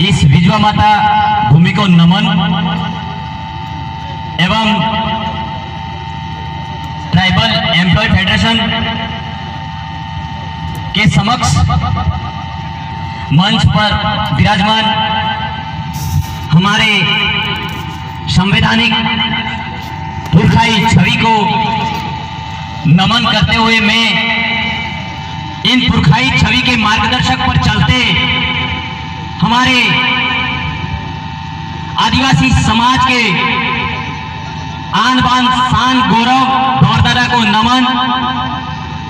इस विजय माता भूमि को नमन एवं ट्राइबल एम्प्लॉय फेडरेशन के समक्ष मंच पर विराजमान हमारे संवैधानिक पुरखाई छवि को नमन करते हुए मैं इन पुरखाई छवि के मार्गदर्शक पर चलते हमारे आदिवासी समाज के आन बान शान गौरव गौरदादा को नमन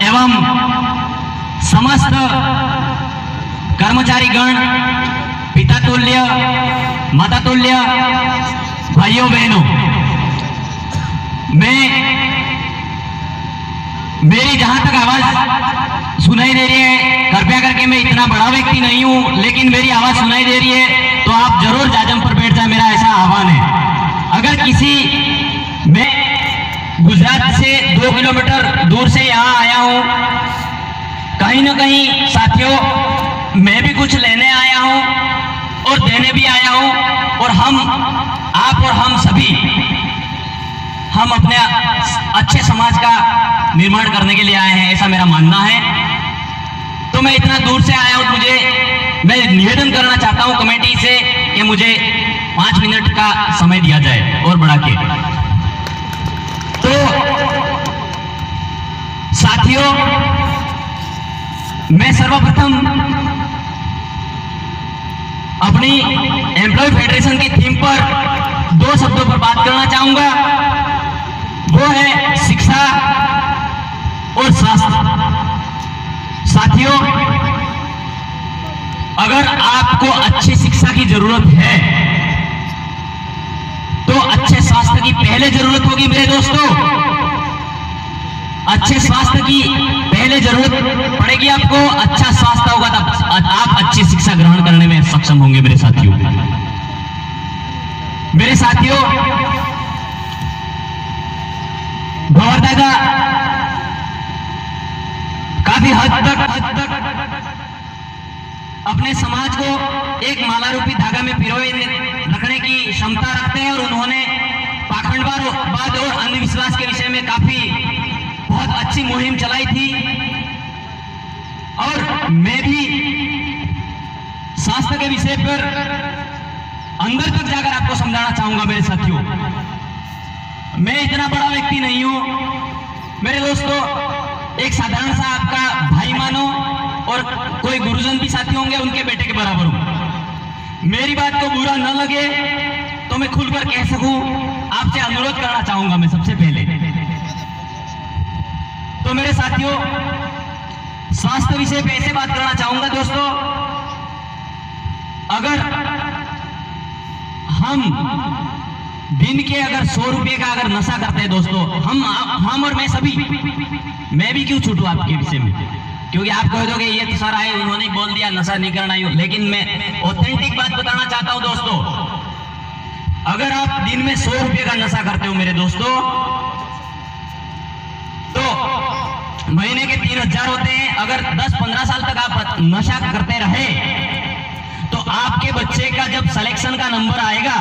एवं समस्त कर्मचारी गण पिता तुल्य माता तुल्य भाइयों बहनों, मेरी जहां तक आवाज सुनाई दे रही है, कृपया करके मैं इतना बड़ा व्यक्ति नहीं हूं, लेकिन मेरी आवाज सुनाई दे रही है तो आप जरूर जाजम पर बैठ जाए, मेरा ऐसा आह्वान है। अगर किसी मैं गुजरात से 2 किलोमीटर दूर से यहाँ आया हूं, कहीं ना कहीं साथियों मैं भी कुछ लेने आया हूं और देने भी आया हूं, और आप और हम सभी हम अपने अच्छे समाज का निर्माण करने के लिए आए हैं, ऐसा मेरा मानना है। तो मैं इतना दूर से आया हूं, मैं निवेदन करना चाहता हूं कमेटी से कि मुझे 5 मिनट का समय दिया जाए और बढ़ा के। तो साथियों, मैं सर्वप्रथम अपनी एम्प्लॉय फेडरेशन की थीम पर 2 शब्दों पर बात करना चाहूंगा, वो है शिक्षा और स्वास्थ्य। साथियों, अगर आपको अच्छी शिक्षा की जरूरत है तो अच्छे स्वास्थ्य की पहले जरूरत होगी मेरे दोस्तों। अच्छे स्वास्थ्य की पहले जरूरत पड़ेगी आपको, अच्छा स्वास्थ्य होगा तब आप अच्छी शिक्षा ग्रहण करने में सक्षम होंगे मेरे साथियों। मेरे साथियों, गौरदादा काफी हद तक अपने समाज को एक माला रूपी धागा में पिरोए रखने की क्षमता रखते हैं, और उन्होंने पाखंडवाद और अंधविश्वास के विषय में काफी बहुत अच्छी मुहिम चलाई थी। और मैं भी स्वास्थ्य के विषय पर अंदर तक जाकर आपको समझाना चाहूंगा मेरे साथियों। मैं इतना बड़ा व्यक्ति नहीं हूं मेरे दोस्तों, एक साधारण सा आपका भाई मानो, और कोई गुरुजन भी साथी होंगे उनके बेटे के बराबर हूं। मेरी बात को बुरा न लगे तो मैं खुलकर कह सकूं, आपसे अनुरोध करना चाहूंगा मैं सबसे पहले तो मेरे साथियों, स्वास्थ्य विषय पे ऐसे बात करना चाहूंगा दोस्तों। अगर हम दिन के 100 रुपए का अगर नशा करते हैं दोस्तों, हम और मैं सभी, मैं भी क्यों छूटूं आपके विषय में, क्योंकि आप कह दोगे ये तो सर आए उन्होंने बोल दिया नशा नहीं करना ही, लेकिन मैं ऑथेंटिक बात बताना चाहता हूं दोस्तों। अगर आप दिन में 100 रुपए का नशा करते हो मेरे दोस्तों, तो महीने के 3000 होते हैं। अगर 10-15 साल तक आप नशा करते रहे तो आपके बच्चे का जब सिलेक्शन का नंबर आएगा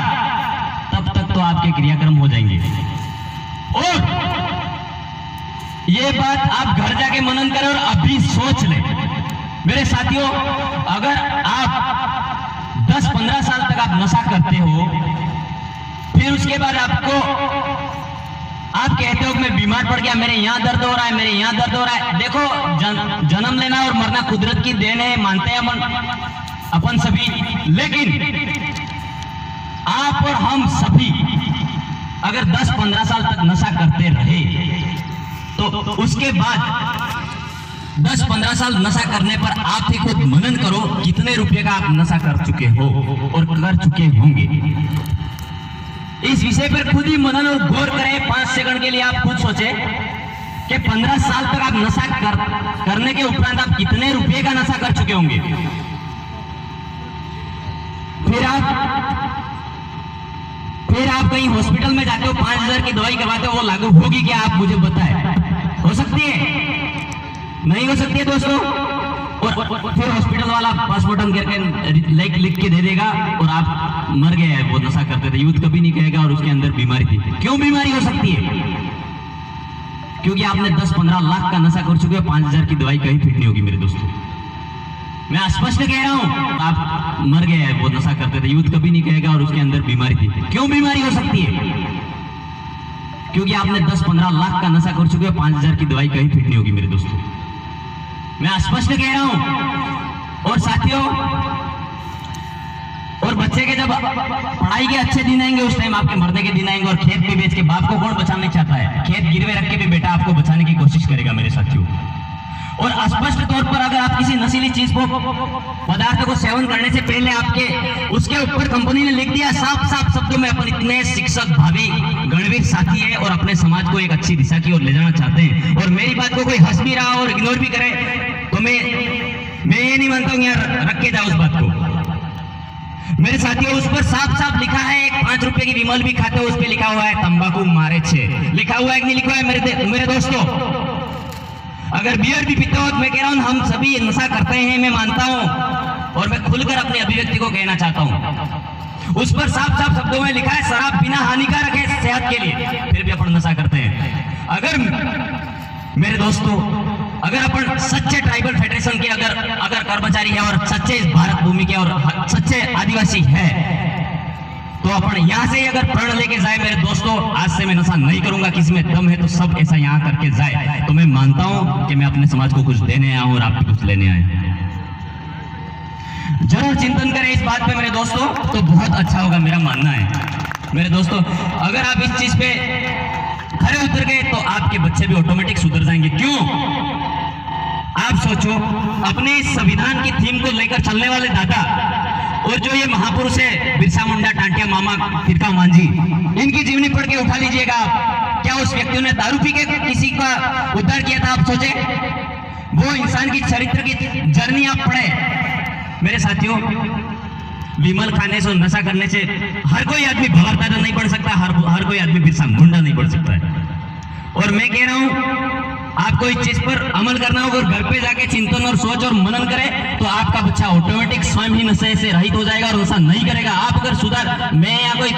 तब तक तो आपके क्रियाक्रम हो जाएंगे। और ये बात आप घर जाके मनन करें और अभी सोच लें मेरे साथियों। अगर आप 10-15 साल तक आप नशा करते हो, फिर उसके बाद आप कहते हो कि मैं बीमार पड़ गया, मेरे यहाँ दर्द हो रहा है, मेरे यहाँ दर्द हो रहा है। देखो, जन्म लेना और मरना कुदरत की देन है, मानते हैं अपन सभी, लेकिन आप और हम सभी अगर 10-15 साल तक नशा करते रहे तो उसके बाद 10-15 साल नशा करने पर आप ही खुद मनन करो कितने रुपए का आप नशा कर चुके हो और कर चुके होंगे। इस विषय पर खुद ही मनन और गौर करें। 5 सेकंड के लिए आप खुद सोचे कि 15 साल तक आप नशा करने के उपरांत आप कितने रुपए का नशा कर चुके होंगे। फिर आप कहीं हॉस्पिटल में जाते हो, 5000 की दवाई करवाते हो, वो लागू होगी क्या आप मुझे बताएं। हो सकती है? नहीं हो सकती है दोस्तों। और फिर हॉस्पिटल वाला पोस्टमार्टम करके लिख के दे देगा और आप मर गए हैं, वो नशा करते थे। यूथ कभी नहीं कहेगा और उसके अंदर बीमारी थी। क्यों बीमारी हो सकती है? क्योंकि आपने 10-15 लाख का नशा कर चुके हो, 5,000 की दवाई कहीं फिट नहीं होगी मेरे दोस्तों। मैं स्पष्ट कह रहा हूं, आप मर गए हैं, वो नशा करते थे। यूथ कभी नहीं कहेगा और उसके अंदर बीमारी थी। क्यों बीमारी हो सकती है? क्योंकि आपने 10-15 लाख का नशा कर चुके हो, 5,000 की दवाई कहीं फिट नहीं होगी मेरे दोस्तों। मैं स्पष्ट कह रहा हूं। और साथियों, और बच्चे के जब पढ़ाई के अच्छे दिन आएंगे उस टाइम आपके मरने के दिन आएंगे। और खेत पे बेच के बाप को कौन बचाना चाहता है? खेत गिरवे रख के भी बेटा आपको बचाने की कोशिश करेगा मेरे साथियों। और स्पष्ट तौर पर अगर आप किसी नशीली चीज को, पदार्थ को सेवन करने से पहले आपके उसके ऊपर कंपनी ने लिख दिया साफ साफ शब्दों में, अपन इतने शिक्षक भावी गणवीर साथी है और अपने समाज को एक अच्छी दिशा की ओर ले जाना चाहते हैं, और मेरी बात को कोई हंस भी रहा और इग्नोर भी करे तो मैं ये नहीं मानता हूं यार, रख के जाओ उस बात को मेरे साथियों। उस पर साफ साफ लिखा है, एक 5 रुपए की विमल भी खाते हो उस पर लिखा हुआ है तंबाकू मारे 6। लिखा हुआ है कि नहीं लिखा है मेरे दोस्तों? अगर बियर भी पीते हो तो मैं कह रहा हूं हम सभी नशा करते हैं, मैं मानता हूं और मैं खुलकर अपनी अभिव्यक्ति को कहना चाहता हूं। उस पर साफ साफ शब्दों में लिखा है शराब पीना हानिकारक है सेहत के लिए, फिर भी अपन नशा करते हैं। अगर मेरे दोस्तों, अगर अपन सच्चे ट्राइबल फेडरेशन के अगर कर्मचारी है और सच्चे इस भारत भूमि के और सच्चे आदिवासी है तो अपन यहां से अगर प्रण लेके जाए मेरे दोस्तों, आज से मैं नशा नहीं करूंगा, किसी में दम है तो सब ऐसा यहां करके जाए, तो मैं मानता हूं कि मैं अपने समाज को कुछ देने आया हूं और आप भी कुछ लेने आए। जरूर चिंतन करें इस बात पे मेरे दोस्तों, तो बहुत अच्छा होगा, मेरा मानना है मेरे दोस्तों। अगर आप इस चीज पे खरे उतर गए तो आपके बच्चे भी ऑटोमेटिक सुधर जाएंगे। क्यों? आप सोचो, अपने संविधान की थीम को लेकर चलने वाले दादा और जो ये महापुरुष है बिरसा मुंडा, टांटिया मामा, तिरका मांझी, इनकी जीवनी पढ़ के उठा लीजिएगा। क्या उस व्यक्ति ने दारू पी के किसी का उद्धार किया था? आप सोचे, वो इंसान की चरित्र की जर्नी आप पढ़े मेरे साथियों। विमल खाने से, नशा करने से हर कोई आदमी भंवरतारा नहीं बन सकता, हर कोई आदमी बिरसा मुंडा नहीं बन सकता है। और मैं कह रहा हूं आपको इस चीज पर अमल करना होगा, घर पे जाके चिंतन और सोच और मनन करें तो आपका बच्चा ऑटोमेटिक स्वयं ही नशे से रहित हो जाएगा और नशा नहीं करेगा। आप अगर सुधार, मैं यहाँ कोई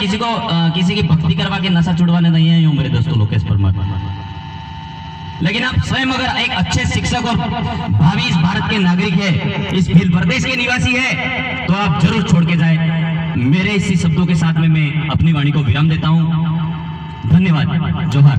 किसी की भक्ति करवा के नशा छुड़वाने नहीं आया हूँ मेरे दोस्तों, लोकेश परमार, लेकिन आप स्वयं अगर एक अच्छे शिक्षक और भावी इस भारत के नागरिक है, इस भील प्रदेश के निवासी है, तो आप जरूर छोड़ के जाए। मेरे इसी शब्दों के साथ में मैं अपनी वाणी को विराम देता हूँ। धन्यवाद। जोहार।